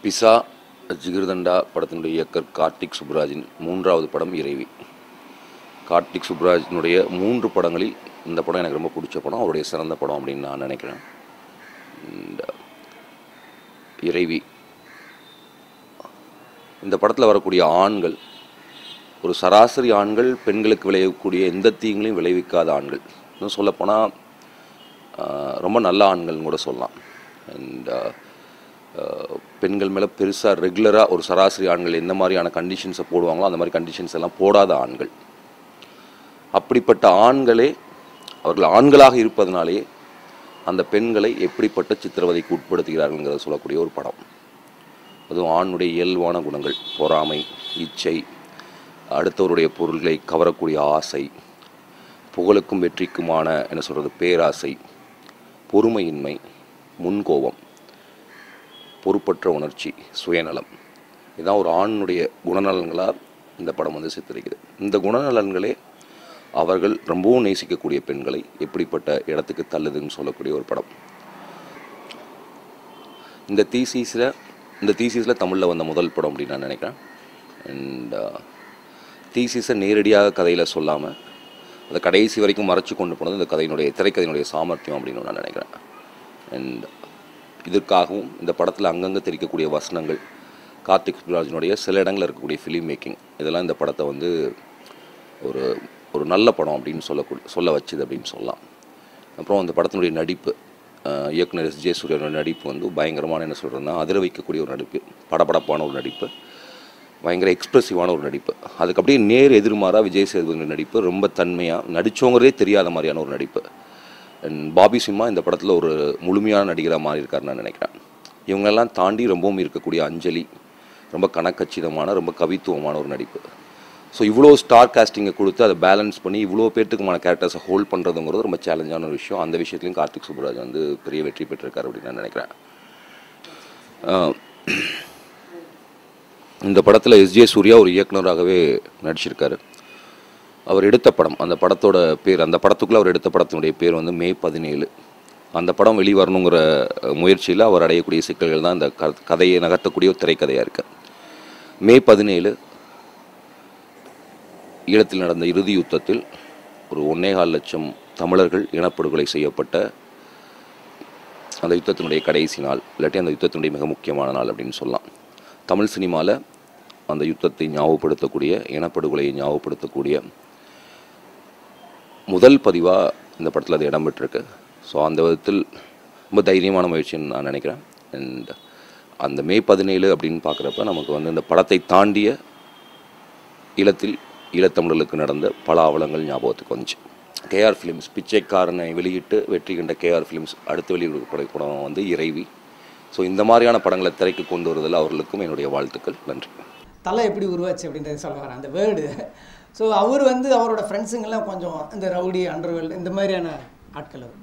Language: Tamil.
பிசா ஜிகிர்தண்டா படத்தினுடைய இயக்கர் கார்த்திக் சுப்புராஜின் 3வது படம் இறைவி. கார்த்திக் சுப்புராஜினுடைய 3 படங்களில் இந்த படம் எனக்கு ரொம்ப பிடிச்ச படம், அவருடைய சிறந்த படம் அப்படின்னு நான் நினைக்கிறேன். இறைவி இந்த படத்தில் வரக்கூடிய ஆண்கள் ஒரு சராசரி ஆண்கள், பெண்களுக்கு விளையக்கூடிய எந்த தீங்களையும் விளைவிக்காத ஆண்கள். இன்னும் சொல்லப்போனால் ரொம்ப நல்ல ஆண்கள்னு கூட சொல்லலாம். அண்ட் பெண்கள் மேலே பெருசாக ரெகுலராக ஒரு சராசரி ஆண்கள் எந்த மாதிரியான கண்டிஷன்ஸை போடுவாங்களோ அந்த மாதிரி கண்டிஷன்ஸ் எல்லாம் போடாத ஆண்கள். அப்படிப்பட்ட ஆண்களே அவர்கள் ஆண்களாக இருப்பதனாலேயே அந்த பெண்களை எப்படிப்பட்ட சித்திரவதைக்கு உட்படுத்துகிறார்கள்ங்கிறத சொல்லக்கூடிய ஒரு படம். அதுவும் ஆணுடைய இயல்பான குணங்கள், பொறாமை, இச்சை, அடுத்தவருடைய பொருள்களை கவரக்கூடிய ஆசை, புகழுக்கும் வெற்றிக்குமான என்ன சொல்கிறது பேராசை, பொறுமையின்மை, முன்கோபம், பொறுப்பற்ற உணர்ச்சி, சுயநலம், இதுதான் ஒரு ஆணுடைய குணநலன்களாக இந்த படம் வந்து சித்தரிக்குது. இந்த குணநலன்களே அவர்கள் ரொம்பவும் நேசிக்கக்கூடிய பெண்களை எப்படிப்பட்ட இடத்துக்கு தள்ளுதுன்னு சொல்லக்கூடிய ஒரு படம். இந்த தீசிஸில் தமிழில் வந்த முதல் படம் அப்படின்னு நான் நினைக்கிறேன். அண்ட் தீசிஸை நேரடியாக கதையில் சொல்லாமல் அதை கடைசி வரைக்கும் மறைச்சி கொண்டு போனது இந்த திரைக்கதையினுடைய சாமர்த்தியம் அப்படின்னு நான் நினைக்கிறேன். அண்ட் இதற்காகவும் இந்த படத்தில் அங்கங்கே தெரிவிக்கக்கூடிய வசனங்கள், கார்த்திக் சுப்புராஜினுடைய சில இடங்களில் இருக்கக்கூடிய ஃபிலிம் மேக்கிங், இதெல்லாம் இந்த படத்தை வந்து ஒரு நல்ல படம் அப்படின்னு சொல்ல வச்சுது அப்படின்னு சொல்லலாம். அப்புறம் அந்த படத்தினுடைய நடிப்பு, இயக்குனர் எஸ்.ஜே. சூர்யாவோட நடிப்பு வந்து பயங்கரமான என்ன சொல்கிறதுனா அதிர வைக்கக்கூடிய ஒரு நடிப்பு, படபடப்பான ஒரு நடிப்பு, பயங்கர எக்ஸ்ப்ரெசிவான ஒரு நடிப்பு. அதுக்கு அப்படியே நேர் எதிர்மாறாக விஜய் சேதுபதி நடிப்பு ரொம்ப தன்மையாக, நடித்தவங்கிறதே தெரியாத மாதிரியான ஒரு நடிப்பு. அண்ட் பாபி சிம்மா இந்த படத்தில் ஒரு முழுமையான நடிகராக மாறி இருக்காருன்னு நான் நினைக்கிறேன். இவங்களெல்லாம் தாண்டி ரொம்பவும் இருக்கக்கூடிய அஞ்சலி ரொம்ப கணக்கச்சிதமான, ரொம்ப கவித்துவமான ஒரு நடிப்பு. ஸோ இவ்வளோ ஸ்டார் காஸ்டிங்கை கொடுத்து அதை பேலன்ஸ் பண்ணி இவ்வளோ பேர்த்துக்குமான கேரக்டர்ஸை ஹோல்ட் பண்ணுறதுங்கிறது ரொம்ப சேலஞ்சான ஒரு விஷயம். அந்த விஷயத்துலையும் கார்த்திக் சுப்புராஜ் வந்து பெரிய வெற்றி பெற்றிருக்காரு அப்படின்னு நான் நினைக்கிறேன். இந்த படத்தில் எஸ்.ஜே. சூர்யா ஒரு இயக்குனராகவே நடிச்சிருக்காரு. அவர் எடுத்த படம், அந்த படத்துக்குள்ளே அவர் எடுத்த படத்தினுடைய பேர் வந்து மே 17. அந்த படம் வெளிவரணுங்கிற முயற்சியில் அவர் அடையக்கூடிய சிக்கல்கள் தான் இந்த கதையை நகர்த்தக்கூடிய ஒரு திரைக்கதையாக இருக்குது. மே 17 ஈழத்தில் நடந்த இறுதி யுத்தத்தில் ஒரு 1.25 லட்சம் தமிழர்கள் இனப்படுகொலை செய்யப்பட்ட அந்த யுத்தத்தினுடைய கடைசி நாள், இல்லாட்டி அந்த யுத்தத்தினுடைய மிக முக்கியமான நாள் அப்படின்னு சொல்லலாம். தமிழ் சினிமாவில் அந்த யுத்தத்தை ஞாபகப்படுத்தக்கூடிய, இனப்படுகொலையை ஞாபகப்படுத்தக்கூடிய முதல் பதிவாக இந்த படத்தில் அது இடம்பெற்றிருக்கு. ஸோ அந்த விதத்தில் ரொம்ப தைரியமான முயற்சின்னு நான் நினைக்கிறேன். அண்ட் அந்த மே 17 அப்படின்னு பார்க்குறப்ப நமக்கு வந்து இந்த படத்தை தாண்டிய ஈழத்தமிழர்களுக்கு நடந்த பல அவலங்கள் ஞாபகத்துக்கு வந்துச்சு. கேஆர் ஃபிலிம்ஸ் பிச்சைக்காரனை வெளியிட்டு வெற்றி கண்ட கேஆர் ஃபிலிம்ஸ் அடுத்த வெளியிடக்கூடிய படம் வந்து இறைவி. ஸோ இந்த மாதிரியான படங்களை திரைக்கு கொண்டு வருவதில் அவர்களுக்கும் என்னுடைய வாழ்த்துக்கள். நன்றி. தலை எப்படி உருவாச்சு அப்படின்றத சொல்ல வரேன், அந்த வேர்டு. ஸோ அவர் வந்து அவரோட ஃப்ரெண்ட்ஸுங்கெல்லாம் கொஞ்சம் இந்த ரவுடி, அண்டர்வேல்டு இந்த மாதிரியான ஆட்கள்.